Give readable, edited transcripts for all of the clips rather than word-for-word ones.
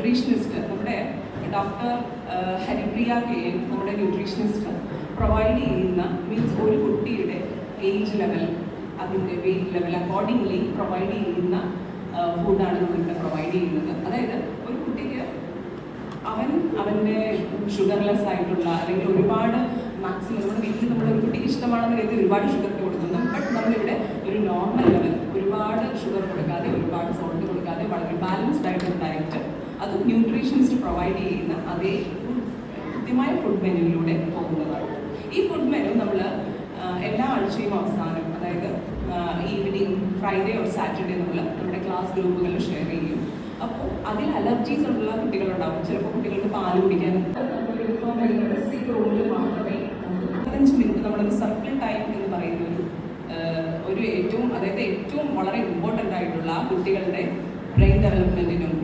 Nutritionist നമ്മുടെ doctor Haripriya K നമ്മുടെ nutritionist provide ചെയ്യുന്ന മീൻസ് ഒരു കുട്ടിയുടെ ഏജ് ലെവൽ അതിൻ്റെ വെയിറ്റ് ലെവൽ അക്കോർഡിംഗ്ലി പ്രൊവൈഡ് ചെയ്യുന്ന ഫുഡാണ് നമ്മളിവിടെ പ്രൊവൈഡ് ചെയ്യുന്നത്. അതായത് ഒരു കുട്ടിക്ക് അവൻ്റെ ഷുഗർലെസ് ആയിട്ടുള്ള അല്ലെങ്കിൽ ഒരുപാട് മാക്സിമം നമ്മുടെ വീട്ടിൽ നമ്മളൊരു കുട്ടിക്ക് ഇഷ്ടമാണെന്ന് കരുതി ഒരുപാട് ഷുഗർ കൊടുക്കുന്നു. ബട്ട് നമ്മളിവിടെ ഒരു നോർമൽ ലെവൽ ഒരുപാട് ഷുഗർ കൊടുക്കാതെ ഒരുപാട് സോൾട്ട് കൊടുക്കാതെ വളരെ ബാലൻസ്ഡ് ആയിട്ടുള്ള ഡയറ്റ് അത് ന്യൂട്രീഷനിസ്റ്റ് പ്രൊവൈഡ് ചെയ്യുന്ന അതേ കൃത്യമായ ഫുഡ് മെനുവിലൂടെ പോകുന്നതാണ്. ഈ ഫുഡ് മെനു നമ്മൾ എല്ലാ ആഴ്ചയും അവസാനം അതായത് ഈവനിങ് ഫ്രൈഡേ ഓർ സാറ്റർഡേ നമ്മൾ നമ്മുടെ ക്ലാസ് ഗ്രൂപ്പുകളിൽ ഷെയർ ചെയ്യും. അപ്പോൾ അതിൽ അലർജീസ് ഉള്ള കുട്ടികളുണ്ടാവും. ചിലപ്പോൾ കുട്ടികൾക്ക് പാല് കുടിക്കാൻ സിക്ക് റൂമിൽ മാത്രമേ 15 മിനിറ്റ് നമ്മളൊരു സർക്കിൾ ടൈം എന്ന് പറയുന്ന ഒരു ഏറ്റവും വളരെ ഇമ്പോർട്ടൻ്റ് ആയിട്ടുള്ള കുട്ടികളുടെ ബ്രെയിൻ ഡെവലപ്മെൻറ്റിനും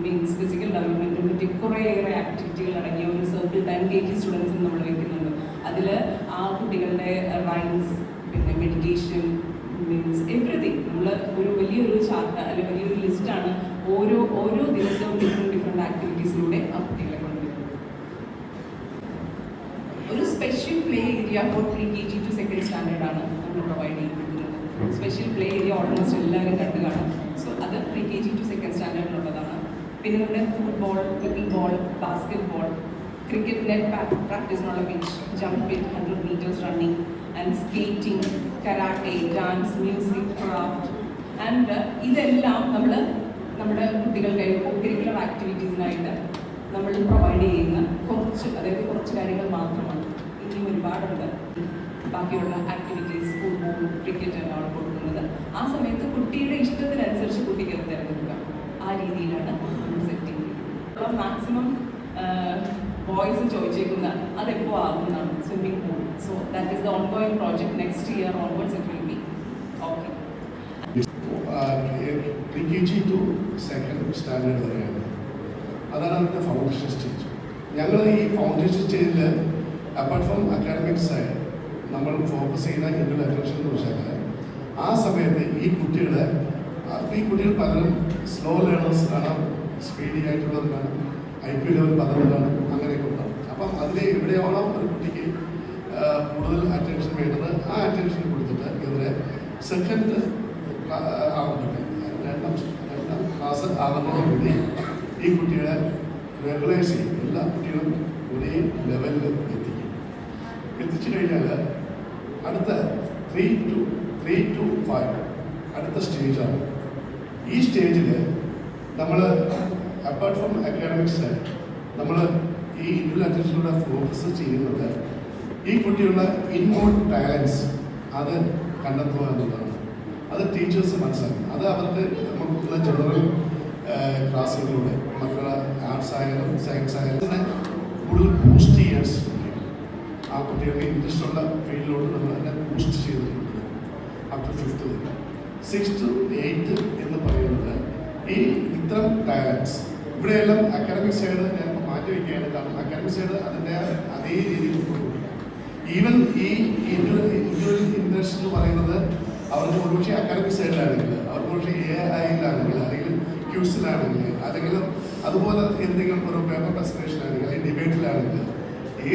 മീൻസ് ഫിസിക്കൽ ഡെവലപ്മെൻറ്റിനും പറ്റി കുറേയേറെ ആക്ടിവിറ്റികൾ അടങ്ങിയ ഒരു സർക്കിൾ ടൈം KG സ്റ്റുഡൻസിന് നമ്മൾ വയ്ക്കുന്നുണ്ട്. അതിൽ ആ കുട്ടികളുടെ റൈംസ് പിന്നെ മെഡിറ്റേഷൻ മീൻസ് എവറിതിങ് നമ്മൾ വലിയൊരു ചാർട്ട് അല്ലെങ്കിൽ വലിയൊരു ലിസ്റ്റാണ് ഓരോ ദിവസവും ഡിഫറെൻറ്റ് ആക്ടിവിറ്റീസിലൂടെ ആ കുട്ടികളെ കൊണ്ടുവരുന്നത്. ഒരു special play area for pre-KG to second standard ആണ് നമ്മൾ പ്രൊവൈഡ് ചെയ്യുന്നത്. സ്പെഷ്യൽ പ്ലേ ഏരിയ ഓൾമോസ്റ്റ് എല്ലാവരും കണ്ടു കാണും. സോ അത് pre-KG to second സ്റ്റാൻഡേർഡിലുള്ളതാണ്. പിന്നെ നമ്മുടെ football, cricket ball, basketball, cricket net പ്രാക്ടീസിനുള്ള pitch, jump pit, 100 meters running and skating, karate, dance, music, craft and ഇതെല്ലാം നമ്മൾ നമ്മുടെ കുട്ടികളുടെ കരിക്കുലർ ആക്ടിവിറ്റീസിനായിട്ട് നമ്മൾ പ്രൊവൈഡ് ചെയ്യുന്ന കുറച്ച് കാര്യങ്ങൾ മാത്രമാണ്. ഇനിയും ഒരുപാടുണ്ട് ബാക്കിയുള്ള ആക്ടിവിറ്റീസ്, ഫുട്ബോൾ, ക്രിക്കറ്റ് എന്നാണ് കൊടുക്കുന്നത്. ആ സമയത്ത് കുട്ടിയുടെ ഇഷ്ടത്തിനനുസരിച്ച് കുട്ടിക്ക് അത് തിരഞ്ഞെടുക്കാം. ആ രീതിയിലാണ് നമ്മൾ സെറ്റ് ചെയ്യുന്നത്. മാക്സിമം ബോയ്സ് ചോദിച്ചേക്കുന്ന അതെപ്പോൾ ആകുന്നതാണ് swimming pool. So that is the ongoing project. Next year onwards it will be okay. pre-KG to second standard വരെയാണ്. അതാണ് അതിൻ്റെ ഫൗണ്ടേഷൻ സ്റ്റേജ്. ഞങ്ങൾ ഈ ഫൗണ്ടേഷൻ സ്റ്റേജിൽ അപ്പാർട്ട് ഫ്രം അക്കാഡമിക് സൈഡ് നമ്മൾ ഫോക്കസ് ചെയ്യുന്ന എന്തൊരു അറ്റൻഷൻ എന്ന് വെച്ചാൽ ആ സമയത്ത് ഈ കുട്ടികൾ പലരും സ്ലോ ലേണേഴ്സ് കാണാം, സ്പീഡി ആയിട്ടുള്ളത് കാണാം, IQ ലെവൽ പലരും കാണും, അങ്ങനെയൊക്കെ ഉണ്ടാവും. അപ്പം അതിൽ എവിടെയാണോ ഒരു കുട്ടിക്ക് കൂടുതൽ അറ്റൻഷൻ വേണ്ടത് ആ അറ്റൻഷൻ കൊടുത്തിട്ട് ഇവരെ സെക്കൻഡ് രണ്ടാം ക്ലാസ് ആകുന്നതോടുകൂടി ഈ കുട്ടികളെ റെഗുലൈസ് ചെയ്യും. എല്ലാ കുട്ടികളും ഒരേ ലെവലിൽ എത്തിച്ചു കഴിഞ്ഞാൽ അടുത്ത 3 to 5 അടുത്ത സ്റ്റേജാണ്. ഈ സ്റ്റേജിൽ നമ്മൾ അപ്പാർട്ട് ഫ്രം അക്കാഡമിക്സ് നമ്മൾ ഈ ഇൻഡിവിജ്വൽ അറ്റൻഷനിലൂടെ ഫോക്കസ് ചെയ്യുന്നത് ഈ കുട്ടികളുടെ ഇൻവോൾവ് ടാലൻസ് അത് കണ്ടെത്തുക എന്നുള്ളതാണ്. അത് ടീച്ചേഴ്സ് മനസ്സിലാക്കും. അത് അവർക്ക് നമുക്ക് ജനറൽ ക്ലാസ്സുകളിലൂടെ മക്കളെ ആർട്സ് ആയാലും സയൻസ് ആയാലും കൂടുതൽ ബൂസ്റ്റ് ചെയ്യാൻ ശ്രമിക്കും. ആ കുട്ടികൾക്ക് ഇൻട്രസ്റ്റ് ഉള്ള ഫീൽഡിലോട്ട് നമ്മൾ അതിനെ ബൂസ്റ്റ് ചെയ്തിട്ടുണ്ട്. അപ് ടു 5th വരെ 6th to 8th എന്ന് പറയുന്നത് ഈ ഇത്തരം ടാലൻസ് ഇവിടെയെല്ലാം അക്കാഡമിക് സൈഡ് ഞാൻ മാറ്റി വയ്ക്കുകയാണ്. കാരണം അക്കാഡമിക് സൈഡ് അതിൻ്റെ അതേ രീതിയിൽ കൊണ്ടുപോകും. ഈവൻ ഈ ഇൻഡിവിജ്വൽ ഇൻട്രസ്റ്റ് എന്ന് പറയുന്നത് അവർക്ക് ഒരുപക്ഷെ അക്കാഡമിക് സൈഡിലാണെങ്കിൽ, അവർക്ക് ഒരുപക്ഷെ AI-യിലാണെങ്കിൽ, അല്ലെങ്കിൽ ക്യൂസിലാണെങ്കിൽ, അല്ലെങ്കിൽ അതുപോലെ എന്തെങ്കിലും ഒരു പേപ്പർ പ്രസന്റേഷനാണെങ്കിൽ, അല്ലെങ്കിൽ ഡിബേറ്റിലാണെങ്കിൽ,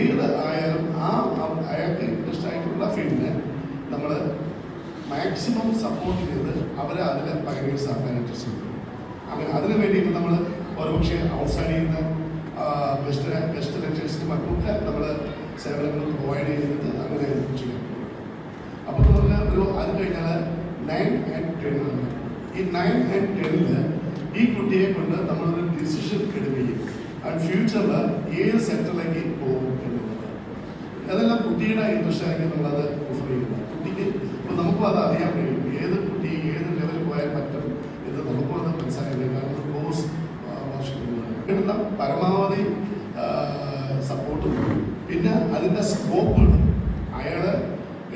ഏത് ആയാലും അയാൾക്ക് ഇൻട്രസ്റ്റ് ആയിട്ടുള്ള ഫീൽഡിനെ നമ്മൾ മാക്സിമം സപ്പോർട്ട് ചെയ്ത് അവരെ അതിൽ പയനീഴ്സ് ആക്കാനായിട്ട് ശ്രമിക്കും. അങ്ങനെ അതിന് വേണ്ടിയിട്ട് നമ്മൾ ഒരുപക്ഷെ ഔട്ട്സൈഡിൽ നിന്ന് ഗസ്റ്റ് ലെക്ചേഴ്സിന് മറ്റൊക്കെ നമ്മൾ സേവനങ്ങൾ പ്രൊവൈഡ് ചെയ്തിട്ട് അങ്ങനെ ചെയ്യാം. അപ്പോൾ നമുക്ക് അത് കഴിഞ്ഞാൽ 9 and 10 ആണ്. ഈ 9 and 10 ഈ കുട്ടിയെ കൊണ്ട് നമ്മളൊരു ഡിസിഷൻ എടുക്കുകയും അത് ഫ്യൂച്ചറിൽ ഏത് സെക്ടറിലേക്ക് പോകും എന്നുള്ളത് അതെല്ലാം കുട്ടിയുടെ ഇൻട്രസ്റ്റ് ആയിരിക്കും നമ്മളത് പ്രിഫർ ചെയ്യുന്നത്. കുട്ടിക്ക് ഇപ്പോൾ നമുക്കും അത് അറിയാൻ കഴിയും. ഏത് കുട്ടി ഏത് ലെവലിൽ പോയാൽ പറ്റും എന്ന് നമുക്കും അത് മനസ്സിലാക്കാൻ. കാരണം കോഴ്സ് വർഷങ്ങളുള്ള പരമാവധി സപ്പോർട്ടും പിന്നെ അതിൻ്റെ സ്കോപ്പുകൾ അയാൾ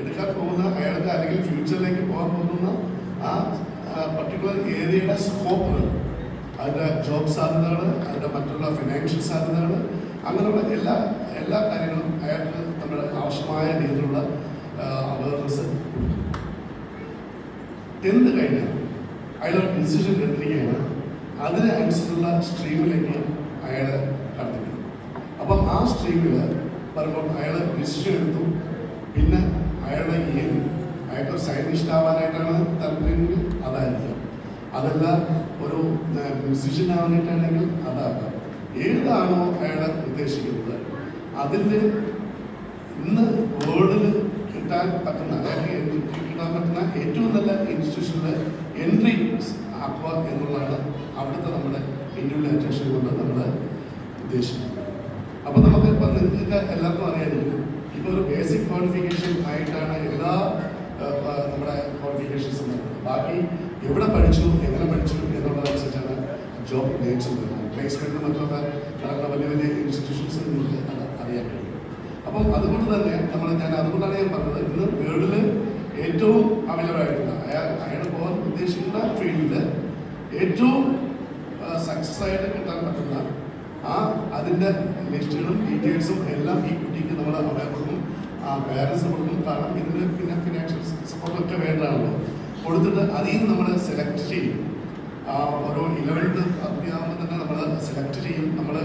എടുക്കാൻ പോകുന്ന അയാൾക്ക് അല്ലെങ്കിൽ ഫ്യൂച്ചറിലേക്ക് പോകാൻ പോകുന്ന ആ പർട്ടിക്കുലർ ഏരിയയുടെ സ്കോപ്പുകൾ, അതിൻ്റെ ജോബ് സാധ്യതകൾ, അതിൻ്റെ മറ്റുള്ള ഫിനാൻഷ്യൽ സാധ്യതകൾ, അങ്ങനെയുള്ള എല്ലാ കാര്യങ്ങളും അയാൾക്ക് നമ്മൾ ആവശ്യമായ രീതിയിലുള്ള അവയർനെസ് കൊടുക്കും. 10th കഴിഞ്ഞാൽ അയാൾ ഡിസിഷൻ എടുത്തിരിക്കുകയാണ് അതിനനുസരിച്ചുള്ള സ്ട്രീമിലേക്ക് അയാൾ കടത്തിക്കണം. അപ്പം ആ സ്ട്രീമിൽ പറയുമ്പം അയാൾ ഡിസിഷൻ എടുത്തു. പിന്നെ അയാളുടെ അയാൾക്കൊരു സയൻറ്റിസ്റ്റ് ആവാനായിട്ടാണ് താല്പര്യമെങ്കിൽ അതായിരിക്കാം, അതല്ല ഒരു മ്യൂസിഷ്യൻ ആവാനായിട്ടാണെങ്കിൽ അതാകാം. ഏതാണോ അയാൾ ഉദ്ദേശിക്കുന്നത് അതിൽ ഇന്ന് വേൾഡിൽ കിട്ടാൻ പറ്റുന്ന ഏറ്റവും നല്ല ഇൻസ്റ്റിറ്റ്യൂഷനിൽ എൻട്രി ആക്കുക എന്നുള്ളതാണ് അവിടുത്തെ നമ്മുടെ ഇന്ത്യയിലെ അറ്റൻഷൻ കൊണ്ട് നമ്മൾ ഉദ്ദേശിക്കുന്നത്. അപ്പോൾ നമുക്ക് ഇപ്പം നിങ്ങൾക്ക് എല്ലാവർക്കും അറിയാമായിരിക്കും, ഇപ്പോൾ ഒരു ബേസിക് ക്വാളിഫിക്കേഷൻ ആയിട്ടാണ് എല്ലാ നമ്മുടെ ക്വാളിഫിക്കേഷൻസും വരുന്നത്. ബാക്കി എവിടെ പഠിച്ചു, എങ്ങനെ പഠിച്ചു എന്നുള്ളതനുസരിച്ചാണ് ജോബ് നേടുന്നത്. പ്ലേസ്മെൻറ്റ് മറ്റുള്ള നടക്കുന്ന വലിയ വലിയ ഇൻസ്റ്റിറ്റ്യൂഷൻസ് നിങ്ങൾക്ക് അറിയാൻ കഴിയും. അപ്പം അതുകൊണ്ട് തന്നെ ഞാൻ അതുകൊണ്ടാണ് ഞാൻ പറഞ്ഞത്, ഇന്ന് വേൾഡിൽ ഏറ്റവും അവൈലബിൾ ആയിട്ടുള്ള അയാൾ പോകാൻ ഉദ്ദേശിക്കുന്ന ഫീൽഡിൽ ഏറ്റവും സക്സസ് ആയിട്ട് കിട്ടാൻ പറ്റുന്ന അതിൻ്റെ ലിസ്റ്റുകളും ഡീറ്റെയിൽസും എല്ലാം ഈ കുട്ടിക്ക് നമ്മൾ അവൈലബിളും പേരൻസ് കൊടുക്കും. കാരണം ഇതിന് പിന്നെ ഫിനാൻഷ്യൽ സപ്പോർട്ടൊക്കെ വേണ്ടതാണല്ലോ. കൊടുത്തിട്ട് അതിൽ നിന്ന് നമ്മൾ സെലക്ട് ചെയ്യും. ഒരു 11th ആകുമ്പോൾ തന്നെ നമ്മൾ സെലക്ട് ചെയ്യും. നമ്മൾ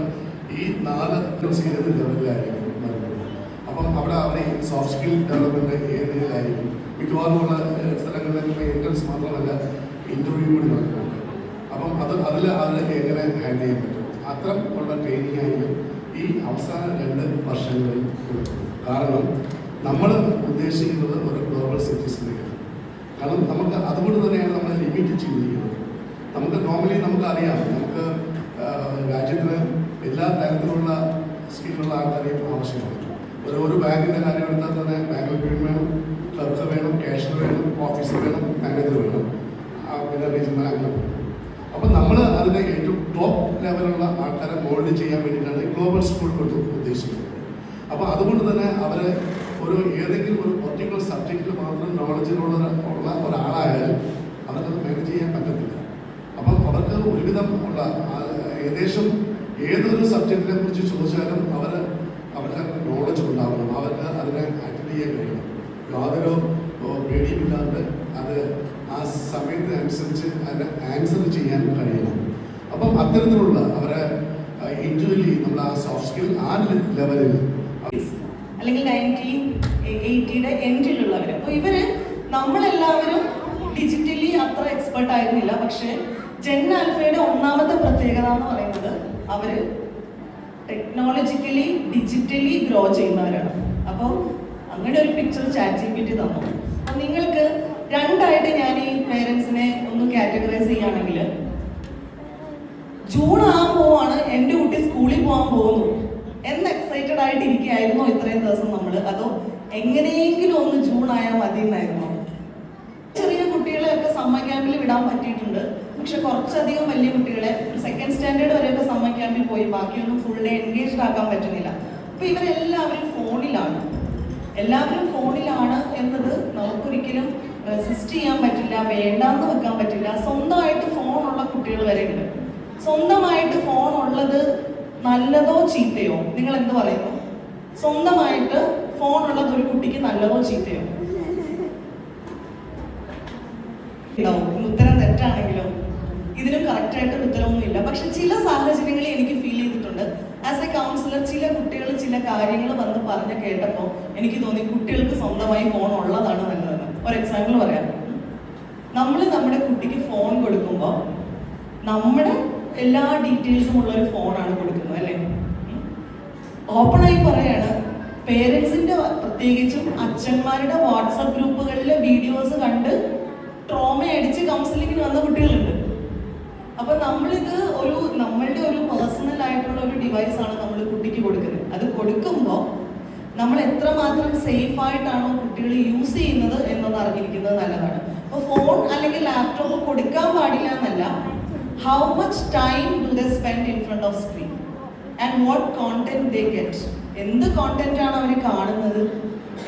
ഈ 4 ഏത് ലെവലിലായിരിക്കും വരുന്നത്. അപ്പം അവിടെ അവർ സോഫ്റ്റ് സ്കിൽ ഡെവലപ്മെൻറ്റ് ഏരിയയിലായിരിക്കും. മിക്കവാറും ഉള്ള സ്ഥലങ്ങളിലേക്ക് എൻട്രൻസ് മാത്രമല്ല ഇൻ്റർവ്യൂ കൂടി നടക്കുന്നുണ്ട്. അപ്പം അതിൽ എങ്ങനെ ഹാൻഡിൽ ചെയ്യാൻ പറ്റും, അത്തരം ഉള്ള ട്രെയിനിങ് ആയിരിക്കും ഈ അവസാന 2 വർഷങ്ങളിൽ കൊടുക്കുന്നത്. കാരണം നമ്മൾ ഉദ്ദേശിക്കുന്നത് ഒരു ഗ്ലോബൽ സിറ്റിസണിനെയാണ്. കാരണം നമുക്ക് അതുകൊണ്ട് തന്നെയാണ് നമ്മൾ ലിമിറ്റ് ചെയ്തിരിക്കുന്നത്. നമുക്ക് നോർമലി നമുക്കറിയാം, നമുക്ക് രാജ്യത്തിന് എല്ലാ തരത്തിലുള്ള സ്കില്ലുള്ള ആൾക്കാരെയും ആവശ്യമാണ്. ഒരു ബാങ്കിൻ്റെ കാര്യം എടുത്താൽ തന്നെ ബാങ്കിൽ വേണം, ക്ലർക്ക് വേണം, ക്യാഷ്യർ വേണം, ഓഫീസർ വേണം, മാനേജർ വേണം, പിന്നെ റീജിയണൽ അങ്ങനെ വേണം. അപ്പം നമ്മൾ അതിൻ്റെ ഏറ്റവും ടോപ്പ് ലെവലുള്ള ആൾക്കാരെ മോൾഡ് ചെയ്യാൻ വേണ്ടിയിട്ടാണ് ഗ്ലോബൽ സ്കൂൾ കൊണ്ട് ഉദ്ദേശിക്കുന്നത്. അപ്പോൾ അതുകൊണ്ട് തന്നെ അവർ ഏതെങ്കിലും ഒരു പർട്ടിക്കുലർ സബ്ജക്റ്റിൽ മാത്രം നോളജിലുള്ള ഒരാളായാൽ അവർക്കത് മാനേജ് ചെയ്യാൻ പറ്റത്തില്ല. അപ്പം അവർക്ക് ഒരുവിധം ഉള്ള ഏകദേശം ഏതൊരു സബ്ജക്റ്റിനെ കുറിച്ച് ചോദിച്ചാലും അവർക്ക് നോളജ് ഉണ്ടാവണം, അവർക്ക് അതിനെ അറ്റൻഡ് ചെയ്യാൻ കഴിയണം. യാതൊരു പേടിയുമില്ലാതെ അത് ആ സമയത്തിനനുസരിച്ച് അതിനെ ആൻസർ ചെയ്യാൻ കഴിയണം. അപ്പം അത്തരത്തിലുള്ള അവരെ ഇൻഡിവിജ്വലി നമ്മൾ ആ സോഫ്റ്റ് സ്കിൽ ലെവലിൽ അല്ലെങ്കിൽ 1980 എൻഡിലുള്ളവർ. അപ്പോൾ ഇവര് നമ്മളെല്ലാവരും ഡിജിറ്റലി അത്ര എക്സ്പെർട്ട് ആയിരുന്നില്ല. പക്ഷേ ജെൻ ആൽഫയുടെ ഒന്നാമത്തെ പ്രത്യേകത എന്ന് പറയുന്നത് അവര് ടെക്നോളജിക്കലി ഡിജിറ്റലി ഗ്രോ ചെയ്യുന്നവരാണ്. അപ്പോൾ അങ്ങനെ ഒരു പിക്ചർ ChatGPT തന്നു. അപ്പം നിങ്ങൾക്ക് 2ആയിട്ട് ഞാൻ ഈ പേരൻസിനെ ഒന്ന് കാറ്റഗറൈസ് ചെയ്യുകയാണെങ്കിൽ, ജൂൺ ആകാൻ പോവാണ്, എൻ്റെ കുട്ടി സ്കൂളിൽ പോകാൻ പോകുന്നു എന്ന് എക്സൈറ്റഡ് ആയിട്ട് ഇരിക്കുകയായിരുന്നോ ഇത്രയും ദിവസം നമ്മൾ? അതോ എങ്ങനെയെങ്കിലും ഒന്ന് ജൂൺ ആയാൽ മതി എന്നായിരുന്നോ? ചെറിയ കുട്ടികളെയൊക്കെ സമ്മർ ക്യാമ്പിൽ വിടാൻ പറ്റിയിട്ടുണ്ട്. പക്ഷെ കുറച്ചധികം വലിയ കുട്ടികളെ 2nd സ്റ്റാൻഡേർഡ് വരെയൊക്കെ സമ്മർ ക്യാമ്പിൽ പോയി, ബാക്കിയൊന്നും ഫുൾ ഡേ എൻഗേജ്ഡ് ആക്കാൻ പറ്റുന്നില്ല. അപ്പോൾ ഇവരെല്ലാവരും ഫോണിലാണ്. എല്ലാവരും ഫോണിലാണ് എന്നത് നമുക്കൊരിക്കലും റെസിസ്റ്റ് ചെയ്യാൻ പറ്റില്ല, വേണ്ടാന്ന് വെക്കാൻ പറ്റില്ല. സ്വന്തമായിട്ട് ഫോണുള്ള കുട്ടികൾ വരെ ഉണ്ട്. സ്വന്തമായിട്ട് ഫോൺ ഉള്ളത് നല്ലതോ ചീത്തയോ? നിങ്ങൾ എന്ത് പറയുന്നു? സ്വന്തമായിട്ട് ഫോൺ ഉള്ളത് ഒരു കുട്ടിക്ക് നല്ലതോ ചീത്തയോ? ഉത്തരം തെറ്റാണെങ്കിലോ? ഇതിനും കറക്റ്റായിട്ടൊരു ഉത്തരവൊന്നുമില്ല. പക്ഷെ ചില സാഹചര്യങ്ങളിൽ എനിക്ക് ഫീൽ ചെയ്തിട്ടുണ്ട്, ആസ് എ കൗൺസിലർ, ചില കുട്ടികൾ ചില കാര്യങ്ങൾ വന്ന് പറഞ്ഞ് കേട്ടപ്പോൾ എനിക്ക് തോന്നി കുട്ടികൾക്ക് സ്വന്തമായി ഫോൺ ഉള്ളതാണ് നല്ലതെന്ന്. ഒരു എക്സാമ്പിൾ പറയാം. നമ്മൾ നമ്മുടെ കുട്ടിക്ക് ഫോൺ കൊടുക്കുമ്പോൾ നമ്മുടെ എല്ലാ ഡീറ്റെയിൽസും ഉള്ളൊരു ഫോണാണ് കൊടുക്കുന്നത്, അല്ലേ? ഓപ്പണായി പറയാണ്, പേരൻസിൻ്റെ പ്രത്യേകിച്ചും അച്ഛന്മാരുടെ വാട്സപ്പ് ഗ്രൂപ്പുകളിലെ വീഡിയോസ് കണ്ട് ട്രോമ അടിച്ച് കൗൺസിലിങ്ങിന് വന്ന കുട്ടികളുണ്ട്. അപ്പൊ നമ്മളിത് നമ്മളുടെ ഒരു പേഴ്സണൽ ആയിട്ടുള്ള ഒരു ഡിവൈസാണ് നമ്മൾ കുട്ടിക്ക് കൊടുക്കുന്നത്. അത് കൊടുക്കുമ്പോൾ നമ്മൾ എത്രമാത്രം സേഫ് ആയിട്ടാണോ കുട്ടികൾ യൂസ് ചെയ്യുന്നത് എന്നത് അറിഞ്ഞിരിക്കുന്നത് നല്ലതാണ്. അപ്പോൾ ഫോൺ അല്ലെങ്കിൽ ലാപ്ടോപ്പ് കൊടുക്കാൻ പാടില്ല എന്നല്ല, how much time do they spend in front of screen and what content they get. എന്ത് കോണ്ടന്റ് ആണ് അവർ കാണുന്നത്,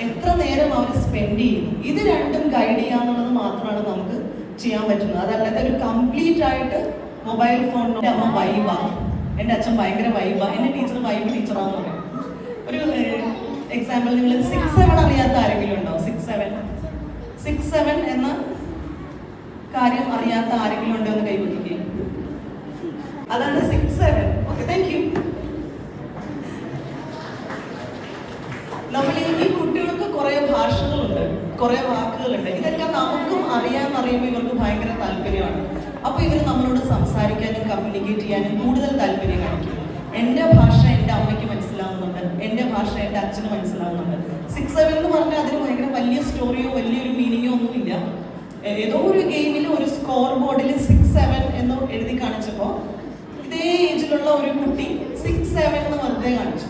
എത്ര നേരം അവർ സ്പെൻഡ് ചെയ്യുന്നു, ഇത് രണ്ടും ഗൈഡ് ചെയ്യാന്നുള്ളത് മാത്രമാണ് നമുക്ക് ചെയ്യാൻ പറ്റുന്നത്. അതല്ലാതെ ഒരു കംപ്ലീറ്റ് ആയിട്ട് മൊബൈൽ ഫോൺ. അമ്മ വൈബ, എൻ്റെ അച്ഛൻ ഭയങ്കര വൈബ, എൻ്റെ ടീച്ചർ വൈബ് ടീച്ചറാന്ന് പറയും. ഒരു എക്സാമ്പിൾ, നിങ്ങൾ 6-7 അറിയാത്ത ആരെങ്കിലും ഉണ്ടോ? 6-7 എന്ന കാര്യം അറിയാത്ത ആരെങ്കിലും ഉണ്ടോ എന്ന് കൈവയ്ക്കുക. അതാണ് 6-7. Okay, thank you. നമ്മൾ ഈ കുട്ടികൾക്ക് കുറെ ഭാഷകളുണ്ട്, കുറെ വാക്കുകളുണ്ട്. ഇതൊക്കെ നമുക്കും അറിയാമെന്നറിയുമ്പോൾ ഇവർക്ക് ഭയങ്കര താല്പര്യമാണ്. അപ്പൊ ഇവർ നമ്മളോട് സംസാരിക്കാനും കമ്മ്യൂണിക്കേറ്റ് ചെയ്യാനും കൂടുതൽ താല്പര്യം കാണിക്കും. എൻ്റെ ഭാഷ എൻ്റെ അമ്മയ്ക്ക് മനസ്സിലാവുന്നുണ്ട്, എൻ്റെ ഭാഷ എൻ്റെ അച്ഛന് മനസ്സിലാവുന്നുണ്ട്. 6-7 എന്ന് പറഞ്ഞാൽ അതിന് ഭയങ്കര വലിയ സ്റ്റോറിയോ വലിയൊരു മീനിങ്ങോ ഒന്നുമില്ല. ഏതോ ഒരു ഗെയിമിൽ ഒരു സ്കോർ ബോർഡിൽ 6-7 എന്ന് എഴുതി കാണിച്ചപ്പോൾ ഇതേ ഏജിലുള്ള ഒരു കുട്ടി 6-7 എന്ന് വെറുതെ കാണിച്ചു.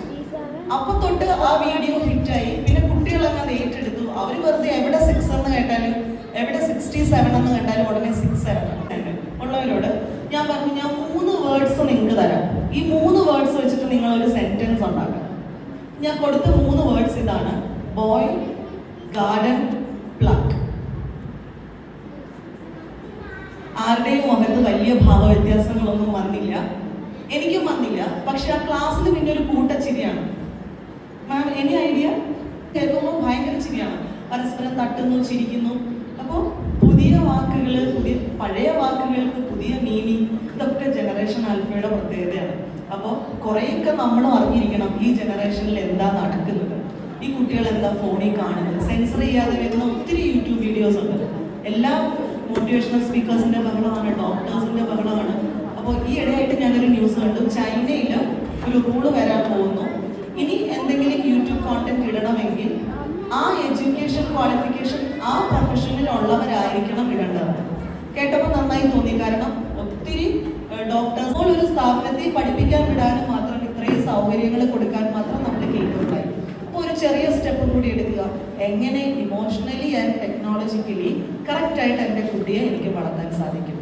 അപ്പൊ തൊട്ട് ആ വീഡിയോ ഹിറ്റായി. പിന്നെ കുട്ടികളൊക്കെ അത് ഏറ്റെടുത്തു. അവർ വെറുതെ എവിടെ 6 എന്ന് കേട്ടാലും എവിടെ 67 എന്ന് കേട്ടാലും ഉടനെ 6-7 ഉള്ളവരോട് ഞാൻ പറഞ്ഞു, ഞാൻ 3 വേർഡ്സ് നിങ്ങൾക്ക് തരാം. ഈ 3 വേർഡ്സ് വെച്ചിട്ട് നിങ്ങൾ ഒരു സെന്റൻസ് ഉണ്ടാക്കാം. ഞാൻ കൊടുത്ത 3 വേർഡ്സ് ഇതാണ്: ബോയ്, ഗാർഡൻ, പ്ലക്ക്. ആരുടെയും മുഖത്ത് വലിയ ഭാവവ്യത്യാസങ്ങളൊന്നും വന്നില്ല, എനിക്കും വന്നില്ല. പക്ഷെ ആ ക്ലാസ്സിൽ പിന്നെ ഒരു കൂട്ടച്ചിരിയാണ്. മാം, എനി ഐഡിയ? കേൾക്കുമ്പോൾ ഭയങ്കര ചിരിയാണ്. പരസ്പരം തട്ടുന്നു, ചിരിക്കുന്നു. അപ്പോൾ പുതിയ വാക്കുകൾ, പഴയ വാക്കുകൾക്ക് പുതിയ മീനിങ്, ഇതൊക്കെ ജനറേഷൻ ആൽഫയുടെ പ്രത്യേകതയാണ്. അപ്പോൾ കുറേയൊക്കെ നമ്മൾ അറിഞ്ഞിരിക്കണം ഈ ജനറേഷനിൽ എന്താ നടക്കുന്നത്, ഈ കുട്ടികൾ എന്താ ഫോണിൽ കാണുന്നത്. സെൻസർ ചെയ്യാതെ വരുന്ന ഒത്തിരി യൂട്യൂബ് വീഡിയോസ് ഉണ്ട്. എല്ലാ മോട്ടിവേഷണൽ സ്പീക്കേഴ്സിന്റെ ബഹളമാണ്, ഡോക്ടേഴ്സിന്റെ ബഹളമാണ്. അപ്പോൾ ഈ ഇടയായിട്ട് ഞാനൊരു ന്യൂസ് കണ്ടു, ചൈനയിൽ ഒരു റൂള് വരാൻ പോകുന്നു. ഇനി എന്തെങ്കിലും യൂട്യൂബ് കോണ്ടന്റ് ഇടണമെങ്കിൽ ആ എഡ്യൂക്കേഷൻ ക്വാളിഫിക്കേഷൻ ആ പ്രൊഫഷനിൽ ഉള്ളവരായിരിക്കണം ഇടേണ്ടത്. കേട്ടപ്പോൾ നന്നായി തോന്നി. കാരണം ഒത്തിരി ഡോക്ടേഴ്സ് ഒരു സ്ഥാപനത്തിൽ പഠിപ്പിക്കാൻ വിടാനും മാത്രം ഇത്രയും സൗകര്യങ്ങൾ കൊടുക്കാൻ മാത്രം നമ്മൾ കേൾക്കുന്നുണ്ടായി. അപ്പോൾ ഒരു ചെറിയ സ്റ്റെപ്പ് കൂടി എടുക്കുക. എങ്ങനെ ഇമോഷണലി ആൻഡ് ടെക്നോളജിക്കലി കറക്റ്റായിട്ട് എൻ്റെ കുട്ടിയെ എനിക്ക് വളർത്താൻ സാധിക്കും.